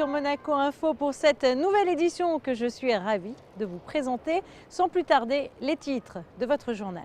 sur Monaco Info pour cette nouvelle édition que je suis ravie de vous présenter. Sans plus tarder, les titres de votre journal.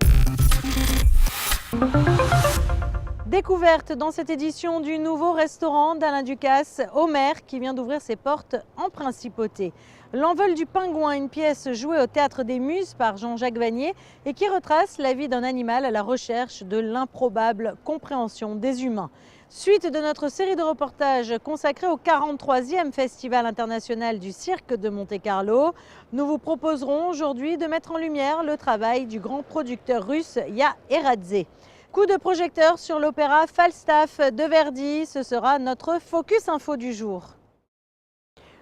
Découverte dans cette édition du nouveau restaurant d'Alain Ducasse, Homer, qui vient d'ouvrir ses portes en principauté. L'envol du pingouin, une pièce jouée au Théâtre des Muses par Jean-Jacques Vanier et qui retrace la vie d'un animal à la recherche de l'improbable compréhension des humains. Suite de notre série de reportages consacrée au 43e Festival international du cirque de Monte-Carlo, nous vous proposerons aujourd'hui de mettre en lumière le travail du grand producteur russe Ya Eradze. Coup de projecteur sur l'opéra Falstaff de Verdi, ce sera notre Focus Info du jour.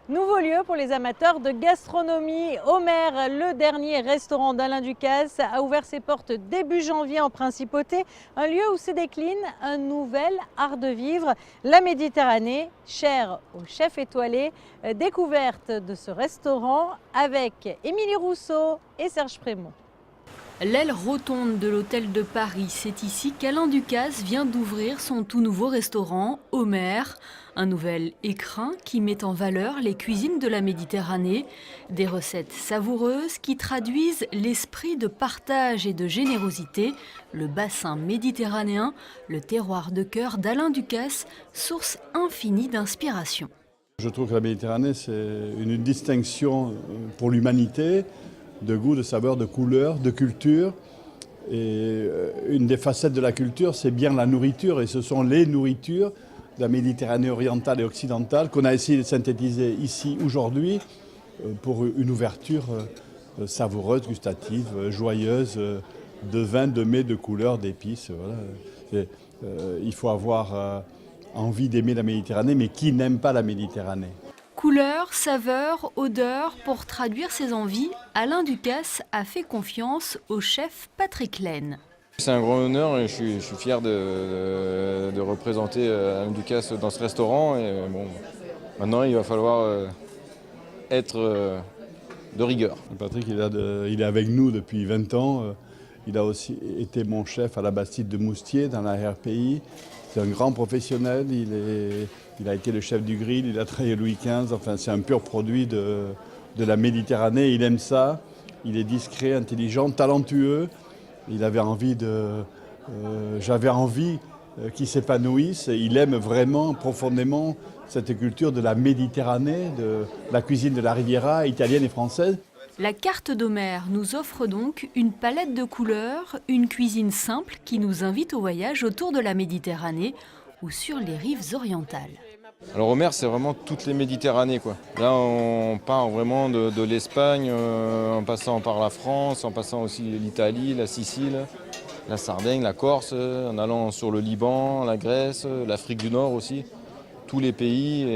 Nouveau lieu pour les amateurs de gastronomie. Homer, le dernier restaurant d'Alain Ducasse, a ouvert ses portes début janvier en Principauté, un lieu où se décline un nouvel art de vivre, la Méditerranée, chère aux chefs étoilés. Découverte de ce restaurant avec Émilie Rousseau et Serge Prémont. L'aile rotonde de l'hôtel de Paris, c'est ici qu'Alain Ducasse vient d'ouvrir son tout nouveau restaurant, Homer. Un nouvel écrin qui met en valeur les cuisines de la Méditerranée. Des recettes savoureuses qui traduisent l'esprit de partage et de générosité. Le bassin méditerranéen, le terroir de cœur d'Alain Ducasse, source infinie d'inspiration. Je trouve que la Méditerranée, c'est une distinction pour l'humanité, de goût, de saveur, de couleur, de culture. Et une des facettes de la culture, c'est bien la nourriture. Et ce sont les nourritures de la Méditerranée orientale et occidentale qu'on a essayé de synthétiser ici aujourd'hui pour une ouverture savoureuse, gustative, joyeuse, de vin, de mets, de couleurs, d'épices. Voilà. Il faut avoir envie d'aimer la Méditerranée, mais qui n'aime pas la Méditerranée ? Couleurs, saveurs, odeurs, pour traduire ses envies, Alain Ducasse a fait confiance au chef Patrick Laine. C'est un grand honneur et je suis fier de représenter Alain Ducasse dans ce restaurant. Et bon, maintenant, il va falloir être de rigueur. Patrick, il est avec nous depuis 20 ans. Il a aussi été mon chef à la Bastide de Moustier, dans la RPI. C'est un grand professionnel. Il a été le chef du grill, il a travaillé Louis XV. Enfin, c'est un pur produit de la Méditerranée. Il aime ça. Il est discret, intelligent, talentueux. J'avais envie qu'il s'épanouisse. Il aime vraiment profondément cette culture de la Méditerranée, de la cuisine de la Riviera italienne et française. La carte d'Homer nous offre donc une palette de couleurs, une cuisine simple qui nous invite au voyage autour de la Méditerranée ou sur les rives orientales. Alors Homer, c'est vraiment toutes les Méditerranées, quoi. Là, on part vraiment de l'Espagne, en passant par la France, en passant aussi l'Italie, la Sicile, la Sardaigne, la Corse, en allant sur le Liban, la Grèce, l'Afrique du Nord aussi. Tous les pays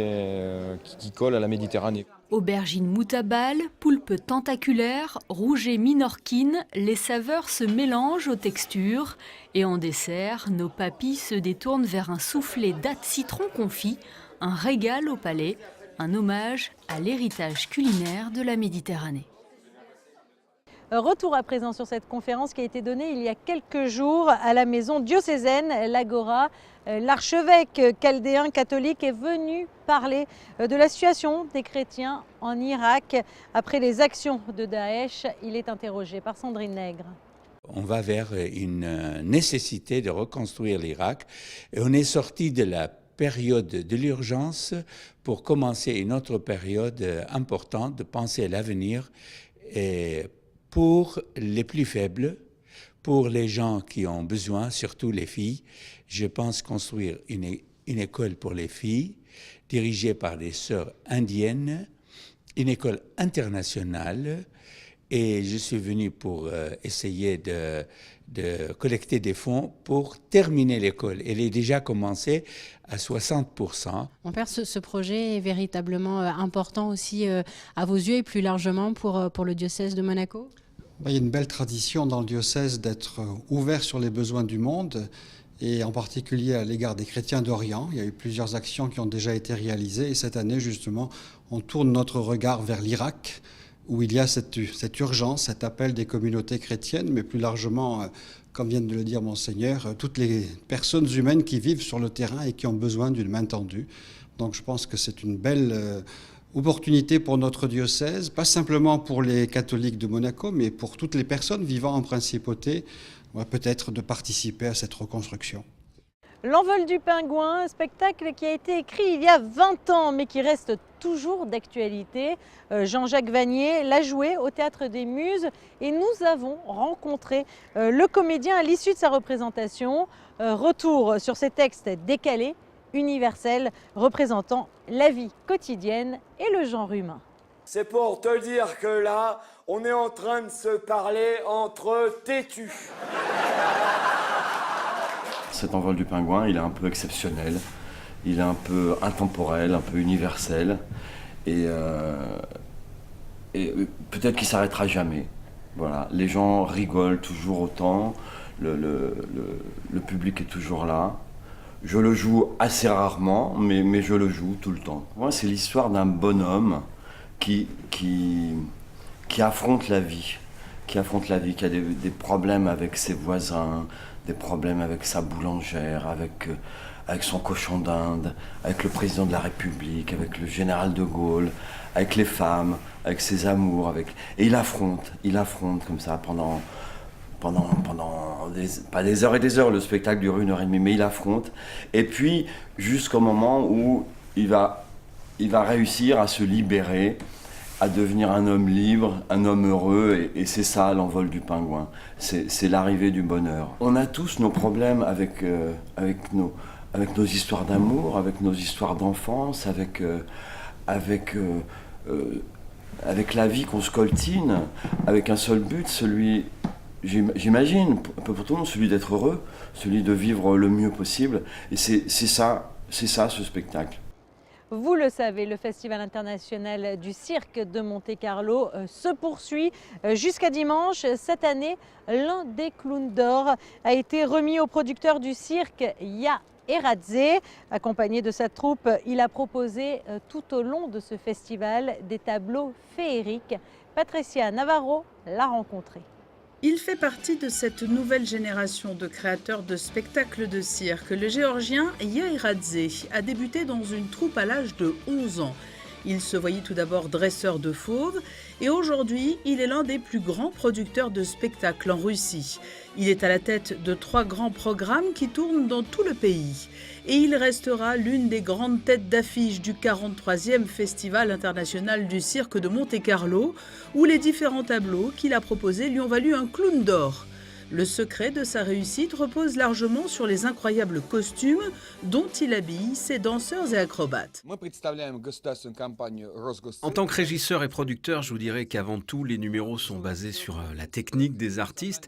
qui collent à la Méditerranée. Aubergine moutabale, poulpe tentaculaire, rouget minorquine, les saveurs se mélangent aux textures. Et en dessert, nos papilles se détournent vers un soufflé dattes citron confit, un régal au palais, un hommage à l'héritage culinaire de la Méditerranée. Retour à présent sur cette conférence qui a été donnée il y a quelques jours à la maison diocésaine, l'Agora. L'archevêque chaldéen catholique est venu parler de la situation des chrétiens en Irak. Après les actions de Daesh, il est interrogé par Sandrine Nègre. On va vers une nécessité de reconstruire l'Irak et on est sorti de la période de l'urgence pour commencer une autre période importante de penser à l'avenir et pour les plus faibles, pour les gens qui ont besoin, surtout les filles. Je pense construire une école pour les filles, dirigée par des sœurs indiennes, une école internationale. Et je suis venu pour essayer de collecter des fonds pour terminer l'école. Elle est déjà commencée à 60%. Mon père, ce projet est véritablement important aussi à vos yeux et plus largement pour le diocèse de Monaco ? Il y a une belle tradition dans le diocèse d'être ouvert sur les besoins du monde et en particulier à l'égard des chrétiens d'Orient. Il y a eu plusieurs actions qui ont déjà été réalisées et cette année justement on tourne notre regard vers l'Irak où il y a cette urgence, cet appel des communautés chrétiennes, mais plus largement, comme vient de le dire Monseigneur, toutes les personnes humaines qui vivent sur le terrain et qui ont besoin d'une main tendue. Donc je pense que c'est une belle opportunité pour notre diocèse, pas simplement pour les catholiques de Monaco, mais pour toutes les personnes vivant en principauté, peut-être de participer à cette reconstruction. L'envol du pingouin, un spectacle qui a été écrit il y a 20 ans, mais qui reste toujours d'actualité. Jean-Jacques Vanier l'a joué au Théâtre des Muses et nous avons rencontré le comédien à l'issue de sa représentation. Retour sur ces textes décalés, universels, représentant la vie quotidienne et le genre humain. C'est pour te dire que là, on est en train de se parler entre têtus. Cet envol du pingouin, il est un peu exceptionnel, il est un peu intemporel, un peu universel, et peut-être qu'il s'arrêtera jamais. Voilà, les gens rigolent toujours autant, le public est toujours là. Je le joue assez rarement, mais je le joue tout le temps. Moi, c'est l'histoire d'un bonhomme qui affronte la vie, qui a des problèmes avec ses voisins, des problèmes avec sa boulangère, avec son cochon d'Inde, avec le président de la République, avec le général de Gaulle, avec les femmes, avec ses amours, et il affronte comme ça pendant pas des heures et des heures, le spectacle dure 1h30, mais il affronte, et puis jusqu'au moment où il va réussir à se libérer, à devenir un homme libre, un homme heureux, et c'est ça l'envol du pingouin, c'est l'arrivée du bonheur. On a tous nos problèmes avec nos histoires d'amour, avec nos histoires d'enfance, avec la vie qu'on se coltine, avec un seul but, celui, j'imagine, un peu pour tout le monde, celui d'être heureux, celui de vivre le mieux possible, et c'est ça ce spectacle. Vous le savez, le Festival international du cirque de Monte-Carlo se poursuit jusqu'à dimanche. Cette année, l'un des clowns d'or a été remis au producteur du cirque, Ya Eradze. Accompagné de sa troupe, il a proposé tout au long de ce festival des tableaux féeriques. Patricia Navarro l'a rencontré. Il fait partie de cette nouvelle génération de créateurs de spectacles de cirque. Le géorgien Ya Eradze a débuté dans une troupe à l'âge de 11 ans. Il se voyait tout d'abord dresseur de fauves et aujourd'hui, il est l'un des plus grands producteurs de spectacles en Russie. Il est à la tête de 3 grands programmes qui tournent dans tout le pays. Et il restera l'une des grandes têtes d'affiche du 43e Festival international du cirque de Monte-Carlo, où les différents tableaux qu'il a proposés lui ont valu un clown d'or. Le secret de sa réussite repose largement sur les incroyables costumes dont il habille ses danseurs et acrobates. En tant que régisseur et producteur, je vous dirais qu'avant tout, les numéros sont basés sur la technique des artistes.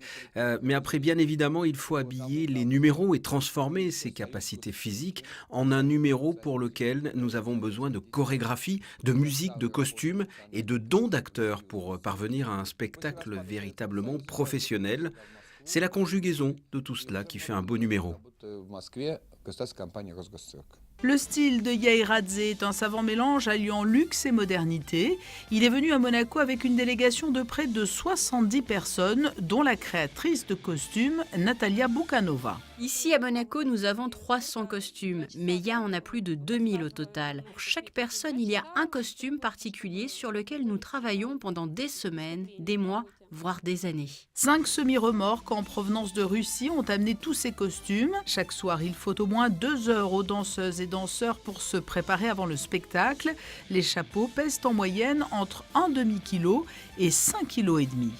Mais après, bien évidemment, il faut habiller les numéros et transformer ses capacités physiques en un numéro pour lequel nous avons besoin de chorégraphie, de musique, de costumes et de dons d'acteurs pour parvenir à un spectacle véritablement professionnel. C'est la conjugaison de tout cela qui fait un beau numéro. Le style de Ya Eradze est un savant mélange alliant luxe et modernité. Il est venu à Monaco avec une délégation de près de 70 personnes, dont la créatrice de costumes, Natalia Bukanova. Ici à Monaco, nous avons 300 costumes, mais Ya en a plus de 2000 au total. Pour chaque personne, il y a un costume particulier sur lequel nous travaillons pendant des semaines, des mois, voire des années. 5 semi-remorques en provenance de Russie ont amené tous ces costumes. Chaque soir, il faut au moins 2 heures aux danseuses et danseurs pour se préparer avant le spectacle. Les chapeaux pèsent en moyenne entre 1,5 kg et 5,5 kg.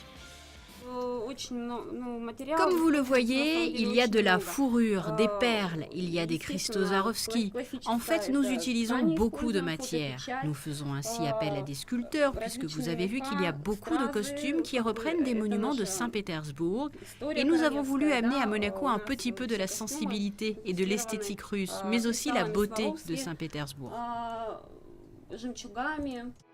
Comme vous le voyez, il y a de la fourrure, des perles, il y a des cristaux Swarovski. En fait, nous utilisons beaucoup de matières. Nous faisons ainsi appel à des sculpteurs, puisque vous avez vu qu'il y a beaucoup de costumes qui reprennent des monuments de Saint-Pétersbourg. Et nous avons voulu amener à Monaco un petit peu de la sensibilité et de l'esthétique russe, mais aussi la beauté de Saint-Pétersbourg.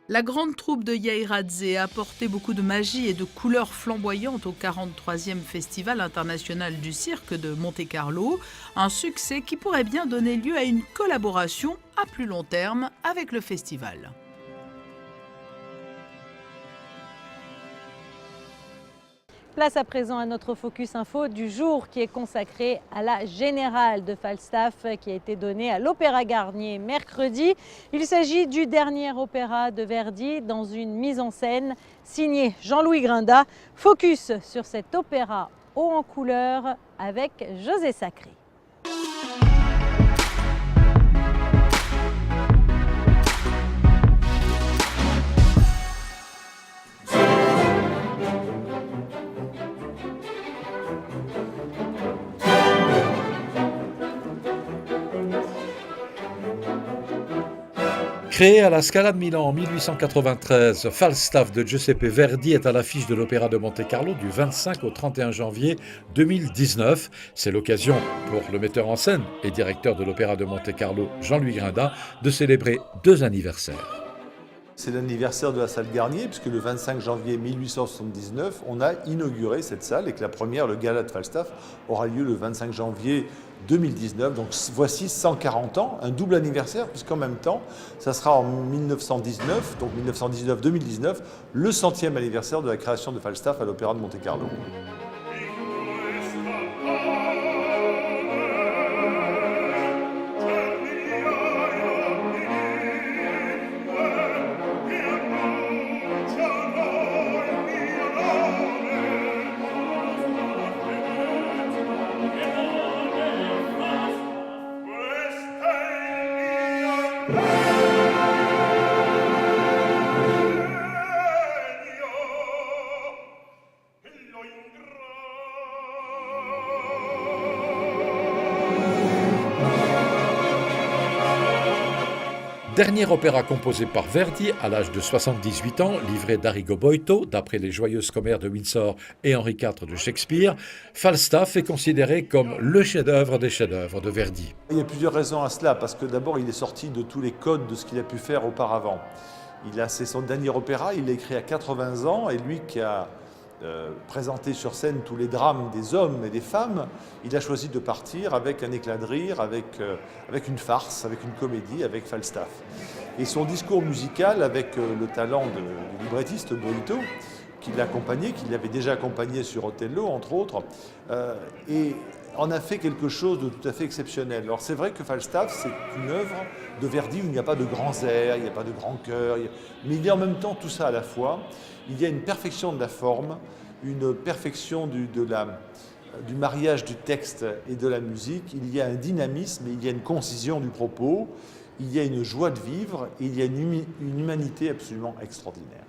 La grande troupe de Ya Eradze a apporté beaucoup de magie et de couleurs flamboyantes au 43e Festival international du cirque de Monte-Carlo, un succès qui pourrait bien donner lieu à une collaboration à plus long terme avec le festival. Place à présent à notre Focus Info du jour qui est consacré à la Générale de Falstaff qui a été donnée à l'Opéra Garnier mercredi. Il s'agit du dernier opéra de Verdi dans une mise en scène signée Jean-Louis Grinda. Focus sur cet opéra haut en couleur avec José Sacré. Créé à la Scala de Milan en 1893, Falstaff de Giuseppe Verdi est à l'affiche de l'Opéra de Monte-Carlo du 25 au 31 janvier 2019. C'est l'occasion pour le metteur en scène et directeur de l'Opéra de Monte-Carlo, Jean-Louis Grinda, de célébrer 2 anniversaires. C'est l'anniversaire de la salle Garnier, puisque le 25 janvier 1879, on a inauguré cette salle et que la première, le gala de Falstaff, aura lieu le 25 janvier 2019. Donc voici 140 ans, un double anniversaire, puisqu'en même temps, ça sera en 1919, donc 1919-2019, le 100e anniversaire de la création de Falstaff à l'Opéra de Monte-Carlo. Dernier opéra composé par Verdi à l'âge de 78 ans, livré d'Arrigo Boito, d'après les joyeuses commères de Windsor et Henri IV de Shakespeare, Falstaff est considéré comme le chef-d'œuvre des chefs-d'œuvre de Verdi. Il y a plusieurs raisons à cela, parce que d'abord il est sorti de tous les codes de ce qu'il a pu faire auparavant. C'est son dernier opéra, il l'a écrit à 80 ans, et lui qui a présenté sur scène tous les drames des hommes et des femmes, il a choisi de partir avec un éclat de rire, avec une farce, avec une comédie, avec Falstaff. Et son discours musical, avec le talent du librettiste Boito, qui l'accompagnait, qui l'avait déjà accompagné sur Othello, entre autres, et en a fait quelque chose de tout à fait exceptionnel. Alors c'est vrai que Falstaff, c'est une œuvre de Verdi où il n'y a pas de grands airs, il n'y a pas de grands chœurs, mais il y a en même temps tout ça à la fois. Il y a une perfection de la forme, une perfection du mariage du texte et de la musique, il y a un dynamisme, il y a une concision du propos, il y a une joie de vivre et il y a une humanité absolument extraordinaire.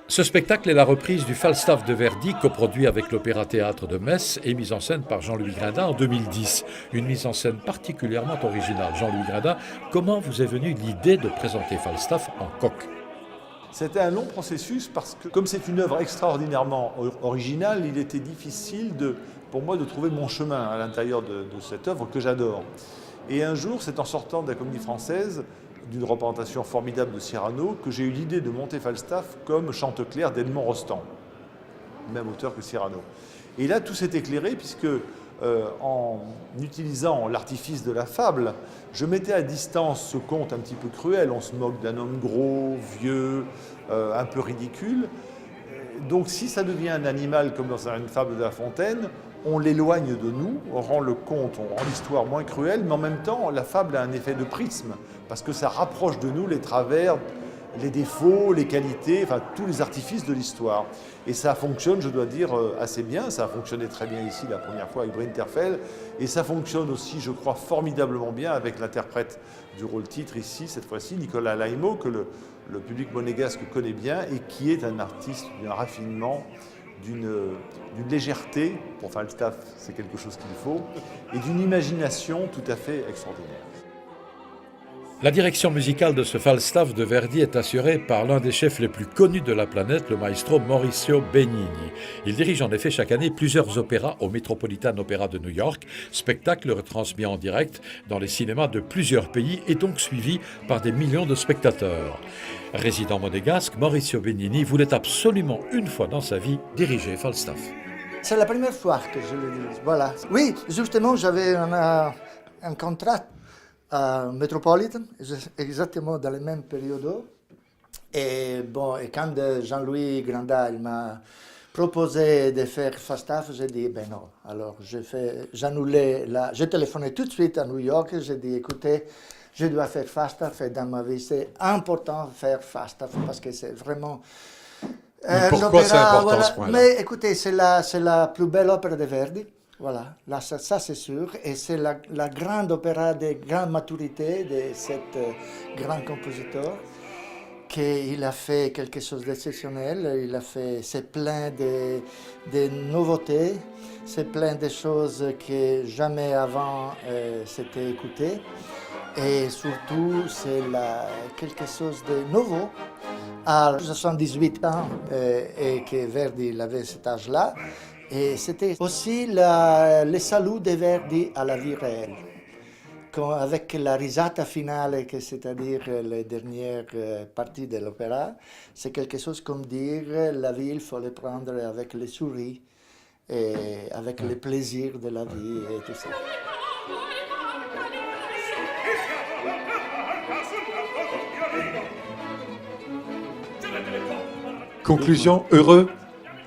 Ce spectacle est la reprise du Falstaff de Verdi, coproduit avec l'Opéra-Théâtre de Metz et mise en scène par Jean-Louis Grinda en 2010. Une mise en scène particulièrement originale. Jean-Louis Grinda, comment vous est venue l'idée de présenter Falstaff en coq ? C'était un long processus parce que, comme c'est une œuvre extraordinairement originale, il était difficile pour moi de trouver mon chemin à l'intérieur de cette œuvre que j'adore. Et un jour, c'est en sortant de la Comédie Française, d'une représentation formidable de Cyrano, que j'ai eu l'idée de monter Falstaff comme Chanteclair d'Edmond Rostand, même auteur que Cyrano. Et là, tout s'est éclairé puisque, en utilisant l'artifice de la fable, je mettais à distance ce conte un petit peu cruel. On se moque d'un homme gros, vieux, un peu ridicule. Donc si ça devient un animal comme dans une fable de La Fontaine, on l'éloigne de nous, on rend le conte, on rend l'histoire moins cruelle, mais en même temps, la fable a un effet de prisme, parce que ça rapproche de nous les travers, les défauts, les qualités, enfin tous les artifices de l'histoire. Et ça fonctionne, je dois dire, assez bien. Ça a fonctionné très bien ici la première fois avec Brinterfell, et ça fonctionne aussi, je crois, formidablement bien avec l'interprète du rôle-titre ici, cette fois-ci, Nicolas Laimo, que le public monégasque connaît bien, et qui est un artiste d'un raffinement, d'une légèreté, pour Falstaff c'est quelque chose qu'il faut, et d'une imagination tout à fait extraordinaire. La direction musicale de ce Falstaff de Verdi est assurée par l'un des chefs les plus connus de la planète, le maestro Mauricio Benigni. Il dirige en effet chaque année plusieurs opéras au Metropolitan Opera de New York, spectacle retransmis en direct dans les cinémas de plusieurs pays et donc suivi par des millions de spectateurs. Résident monégasque, Mauricio Benigni voulait absolument une fois dans sa vie diriger Falstaff. C'est la première fois que je le dirige, voilà. Oui, justement, j'avais un contrat à Metropolitan, exactement dans la même période. Et quand Jean-Louis Granda il m'a proposé de faire Falstaff, j'ai dit ben non. Alors j'ai téléphoné tout de suite à New York, j'ai dit écoutez, je dois faire Falstaff et dans ma vie c'est important de faire Falstaff parce que c'est vraiment... Mais pourquoi c'est important voilà. ce point-là? Mais écoutez, c'est la plus belle opéra de Verdi. Voilà, là, ça c'est sûr, et c'est la grande opéra de grande maturité de cet grand compositeur, qu'il a fait quelque chose d'exceptionnel, c'est plein de nouveautés, c'est plein de choses que jamais avant s'était écouté, et surtout c'est quelque chose de nouveau. À 78 ans, et que Verdi avait cet âge-là, et c'était aussi le salut de Verdi à la vie réelle, avec la risata finale, c'est-à-dire les dernières parties de l'opéra. C'est quelque chose comme dire la vie, il faut le prendre avec les souris, et avec le plaisir de la vie et tout ça. Conclusion, heureux?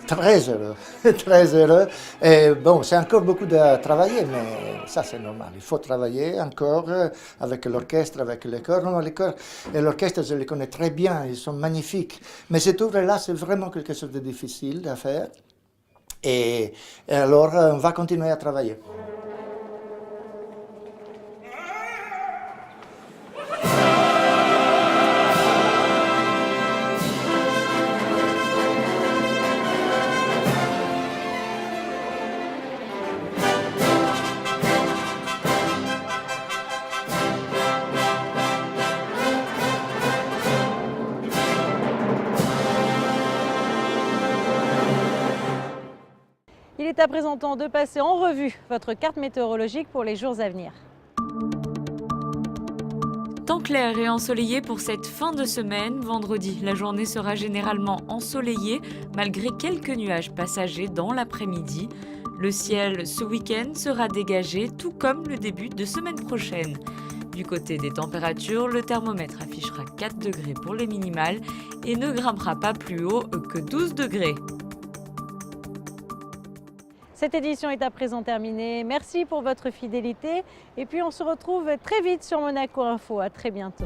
Très heureux, très heureux. Et bon, c'est encore beaucoup de travailler, mais ça c'est normal. Il faut travailler encore avec l'orchestre, avec les chœurs. Non, les chœurs et l'orchestre, je les connais très bien, ils sont magnifiques. Mais cette œuvre-là, c'est vraiment quelque chose de difficile à faire. Et alors, on va continuer à travailler. Il est à présent temps de passer en revue votre carte météorologique pour les jours à venir. Temps clair et ensoleillé pour cette fin de semaine. Vendredi, la journée sera généralement ensoleillée malgré quelques nuages passagers dans l'après-midi. Le ciel ce week-end sera dégagé tout comme le début de semaine prochaine. Du côté des températures, le thermomètre affichera 4 degrés pour les minimales et ne grimpera pas plus haut que 12 degrés. Cette édition est à présent terminée. Merci pour votre fidélité et puis on se retrouve très vite sur Monaco Info. À très bientôt.